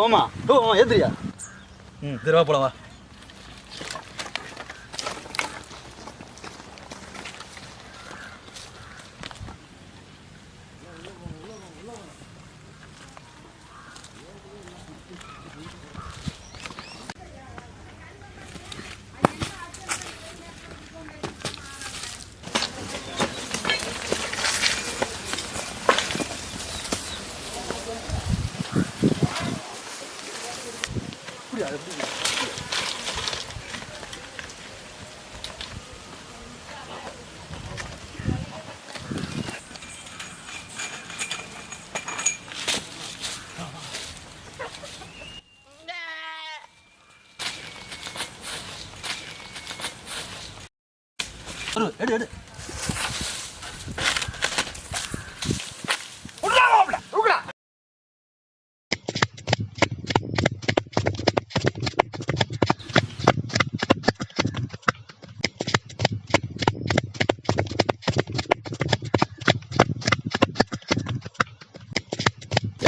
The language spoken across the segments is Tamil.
மாமா ஏத்துறியா? திருவா போலவா. எடு எடு.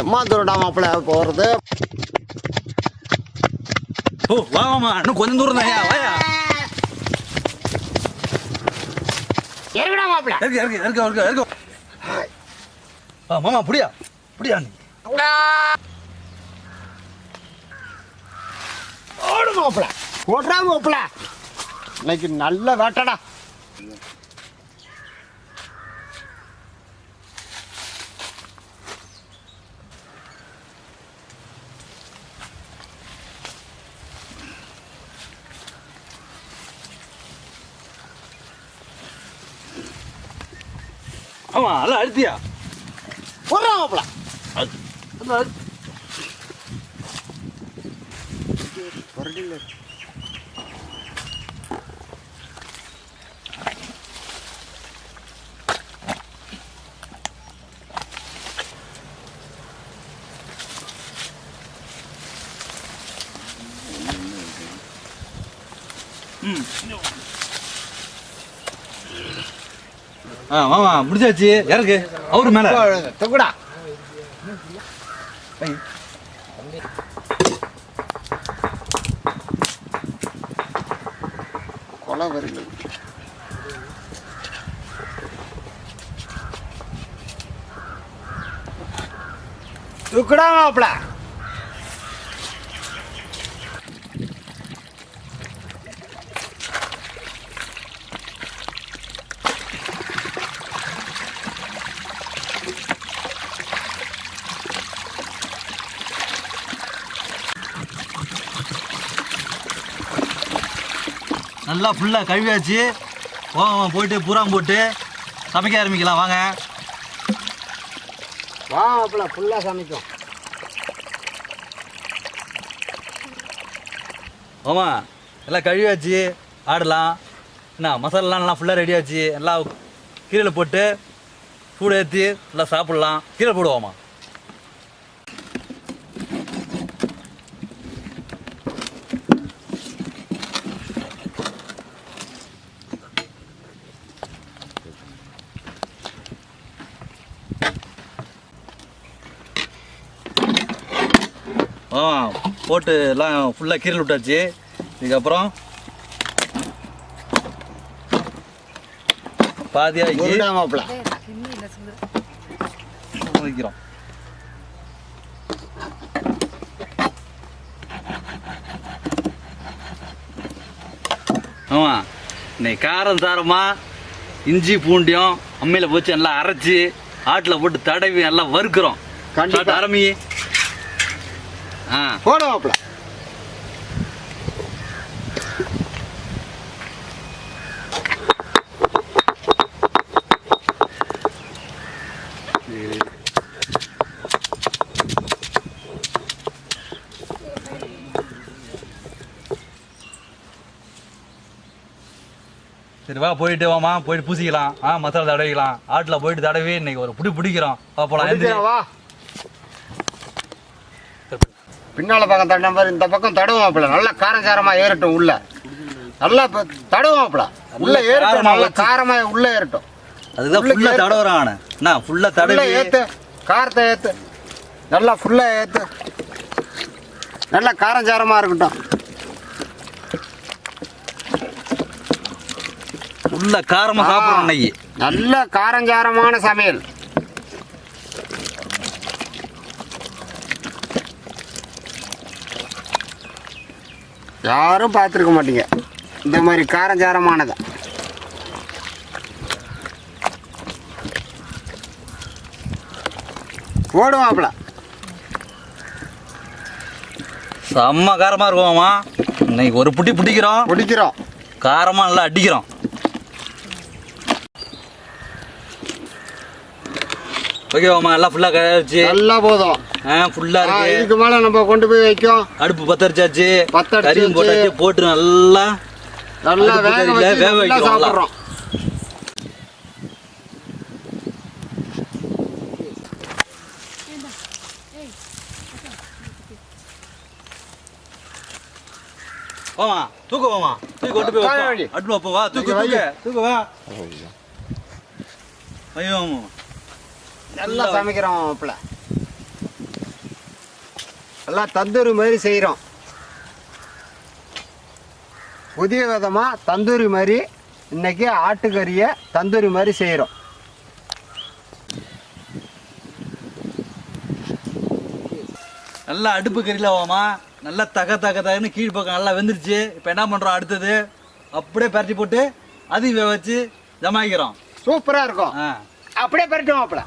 எம்மா தூரடா மாப்பிள்ள போறது. ஓ வா மாமா, இன்னும் கொஞ்சம் தூரம் தான்யா, வாயா. ஏறுடா மாப்பிள்ள. இருக்கு. மாமா புடியா நீ. ஓடு மாப்பிள்ள, ஓடுறா மாப்பிள்ள. இன்னைக்கு நல்ல வேட்டடா. ஆமா எல்லாம் அழுத்தியா? ஓடுறா மாப்பிள்ள. மாமா முடிச்சாச்சு, இறக்கு. அவரு மேல தூக்குடா. கொலை வருது. தூக்குடா மாப்பிள்ள. நல்லா ஃபுல்லாக கழுவியாச்சு. போயிட்டு பூராம் போட்டு சமைக்க ஆரம்பிக்கலாம் வாங்க. வா மாப்பிள்ள, ஃபுல்லாக சமைக்கும். ஆமா எல்லாம் கழுவியாச்சு, ஆடலாம். என்ன மசாலாலாம் நல்லா ஃபுல்லாக ரெடியாச்சு. எல்லாம் கீரையில் போட்டு சூடு ஏற்றி நல்லா சாப்பிட்லாம். கீரை போடுவோமா? போட்டு எல்லாம் ஃபுல்லாக கீரையில் விட்டாச்சு. இதுக்கப்புறம் பாதியாக வைக்கிறோம். ஆமாம் இன்னைக்கு காரம் சாரமாக இஞ்சி பூண்டியும் அம்மையில் போச்சு நல்லா அரைச்சி ஆட்டில் போட்டு தடவி நல்லா வறுக்கிறோம். ஆரம்பி. போட மாப்பிள்ள. வா போயிட்டு வாமா போயிட்டு பூசிக்கலாம் மசாலா தடவிக்கலாம் ஆட்டில் போயிட்டு தடவி இன்னைக்கு ஒரு பிடிக்கிறோம் போகலாம் பிடிக்கிறோம், வா பின்னால பக்கம் தட்டின மாதிரி இந்த பக்கம் தடவாப்புல நல்லா காரஞ்சாரமாக ஏறட்டும் உள்ள நல்லா தடவாப்புல உள்ள ஏறட்டும் நல்லா காரமாக உள்ள ஏறட்டும் அதுதான் ஃபுல்லாக தடவுறான் என்ன ஃபுல்லாக தடவை ஏற்று காரத்தை ஏற்று நல்லா ஃபுல்லாக ஏற்று நல்லா காரஞ்சாரமாக இருக்கட்டும் ஃபுல்லாக காரமாக சாப்பிட்றோம் இன்னைக்கு நல்ல காரஞ்சாரமான சமையல் யாரும் பார்த்துருக்க மாட்டீங்க இந்த மாதிரி காரஞ்சாரமானதை போடுவாப்ல செம்ம காரமாக இருக்குமாம்மா இன்னைக்கு ஒரு பிடிக்கிறோம் காரமாக நல்லா அடிக்கிறோம் ஓகேவாம்மா எல்லாம் ஃபுல்லாக கழிச்சு நல்லா போதும் ஃபுல்லாக இருக்கு இதுக்கு மேலே நம்ம கொண்டு போய் வைக்கும் அடுப்பு பத்தரிச்சாச்சு கறியும் போட்டாச்சு போட்டு நல்லா வேக வைக்கிறோம் சாப்பிட்றோம் வாமா தூக்கு வாமா தூக்கி கொண்டு போய் அடுப்பு வைப்போம் வா தூக்கு வா ஐயோ நல்லா சமைக்கிறோம் மாப்பிள்ள நல்லா தந்தூரி மாதிரி செய்கிறோம் புதிய விதமாக தந்தூரி மாதிரி இன்னைக்கு ஆட்டுக்கறியை தந்தூரி மாதிரி செய்கிறோம் நல்லா அடுப்பு கறியில் வாமா நல்லா தகன்னு கீழ் பக்கம் நல்லா வெந்துருச்சு இப்போ என்ன பண்ணுறோம் அடுத்தது அப்படியே பரட்டி போட்டு அதையும் வச்சு ஜமாய்க்கிறோம் சூப்பராக இருக்கும் அப்படியே பரட்டும் மாப்பிள்ள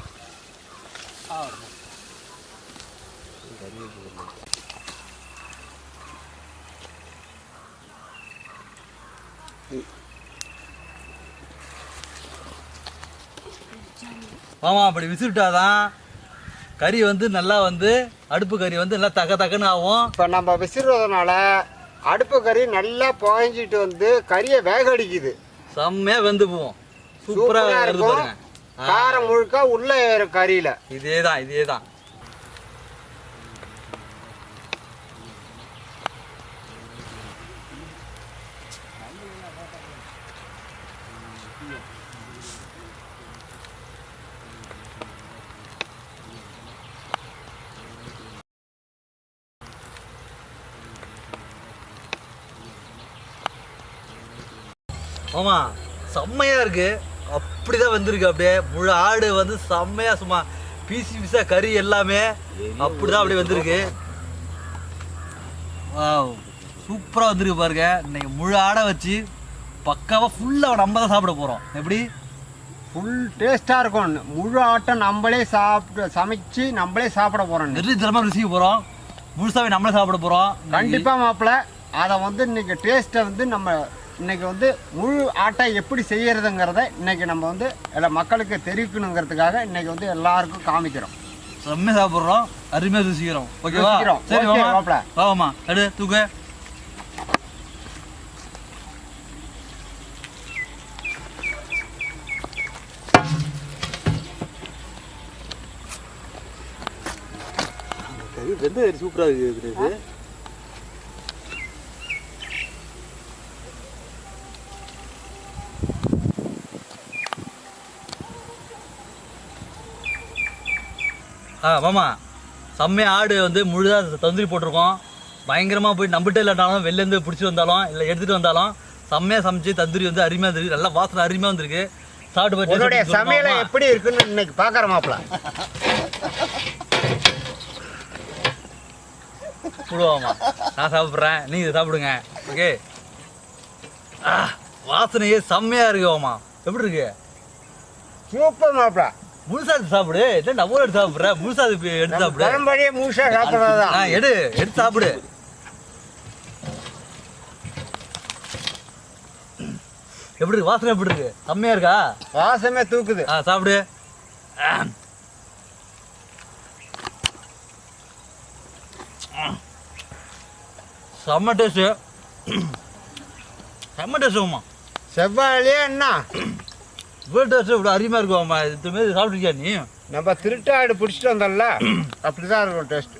ஆமாம் அப்படி விசிறிட்டாதான் கறி வந்து நல்லா வந்து அடுப்பு கறி வந்து நல்லா தகன்னு ஆகும். இப்போ நம்ம விசிறதுனால அடுப்பு கறி நல்லா புகஞ்சிட்டு வந்து கறியை வேக அடிக்குது, செம்மையாக வெந்து போவோம். சூப்பராக இருக்கும். காரம் முழுக்க உள்ள ஏறும் கறியில. இதே தான் ஆமா செம்மையா இருக்கு. அப்படிதான் வந்திருக்கு. அப்படியே முழு ஆடு வந்து செம்மையா சும்மா பீஸா கறி எல்லாமே அப்படிதான் அப்படியே வந்திருக்கு. சூப்பராக வந்திருக்கு பாருங்க. இன்னைக்கு முழு ஆடை வச்சு பக்காவாக ஃபுல்லாக நம்ம தான் சாப்பிட போகிறோம். எப்படி ஃபுல் டேஸ்ட்டாக இருக்கும். முழு ஆட்டை நம்மளே சமைச்சு நம்மளே சாப்பிட போகிறோம். நிறுத்தமாக ருசிக்க போகிறோம். முழுசாவே நம்மளே சாப்பிட போகிறோம். கண்டிப்பாக மாப்பிள்ள அதை வந்து இன்னைக்கு டேஸ்ட்டை வந்து நம்ம இன்னைக்கு வந்து முழு ஆட்டை எப்படி செய்யறதுங்கிறத இன்னைக்கு நம்ம வந்து எல்லா மக்களுக்கு தெரிவிக்கணுங்கிறதுக்காக இன்னைக்கு வந்து எல்லாருக்கும் காமிக்கிறோம். செம்மையாக சாப்பிட்றோம், அருமையாக ருசிக்கிறோம். ஓகேவா? சரி மாப்பிள்ள வாமா எடு தூக்கு. வெந்த கறி சூப்பராக இருக்குது. மாமா செம்மையாக ஆடு வந்து முழுதாக தந்தூரி போட்டிருக்கோம். பயங்கரமாக போய் நம்பிட்டே இல்லாட்டாலும் வெளிலேருந்து பிடிச்சிட்டு வந்தாலும் இல்லை எடுத்துகிட்டு வந்தாலும் செம்மையாக சமைச்சு தந்தூரி வந்து அருமையாக இருந்திருக்கு. நல்லா வாசனை அருமையாக வந்திருக்கு. சாப்பிட்டு போய் சமையலை எப்படி இருக்குன்னு இன்னைக்கு பார்க்குற மாப்பிள்ள போடுவாமா. நான் சாப்பிட்றேன், நீங்கள் சாப்பிடுங்க. ஓகே. வாசனையே செம்மையாக இருக்குவாமா. எப்படி இருக்கு? சூப்பர் மாப்பிள்ள. முழுசா எடுத்து சாப்பிடு. இல்லை நம்ம எடுத்து சாப்பிட்ற முழுசா எடுத்து சாப்பிடு. பரம்பரையே முழுசா சாப்பிட்றதான். எடுத்து சாப்பிடு. எப்படி இருக்கு? வாசனை எப்படி இருக்கு? செம்மையா இருக்கா? வாசமே தூக்குது. சாப்பிடு. செம்ம டேஸ்ட். செம்ம டேஸ்ட். செவ்வாழையே என்ன இவ்வளோ டேஸ்ட் இவ்வளோ அருமையாக இருக்கும். இது மாரி சாப்பிட்ருக்கியா நீ? நம்ம திருட்டாடு பிடிச்சிட்டு வந்தோம்ல அப்படிதான் இருக்கும் டேஸ்ட்.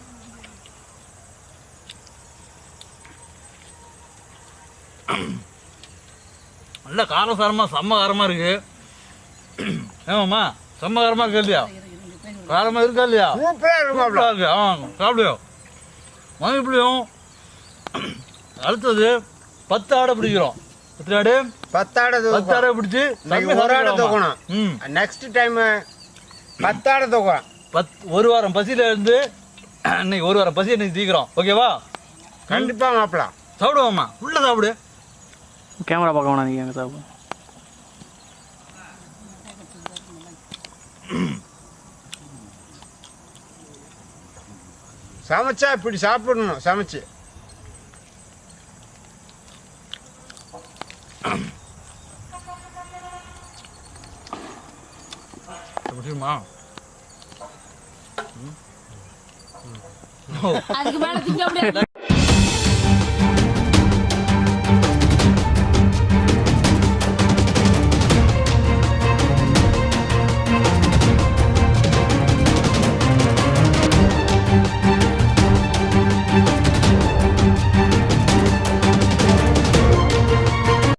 நல்ல காரசாரமாக செம்ம காரமாக இருக்கு. ஏமாம்மா செம்ம காரமாக இருக்கா இல்லையா? காரமாக இருக்கா இல்லையா? சூப்பராக இருக்கும். இருக்கு. சாப்பிடுவோம் வாங்கிப்பிடியும். அடுத்தது 10 ஆடை பிடிக்கிறோம். 10 ஆடு 10 ஆடை 10 ஆடை பிடிச்சி ஒரு ஆடை தூக்கணும். நெக்ஸ்ட் டைம் 10 ஆடை தூக்கலாம். ஒரு வாரம் பசியில இருந்து இன்னைக்கு ஒரு வாரம் பசி இன்னைக்கு தீக்கிறோம். ஓகேவா? கண்டிப்பா மாப்பிள சாப்பிடுவோம்மா. உள்ள சாப்பிடு. கேமரா பார்க்க வேணாம் நீங்கள் சாப்பிடு. சமைச்சா இப்படி சாப்பிடணும். சமைச்சு முடியுமா? அதுக்கு மேல திங்க முடியாது.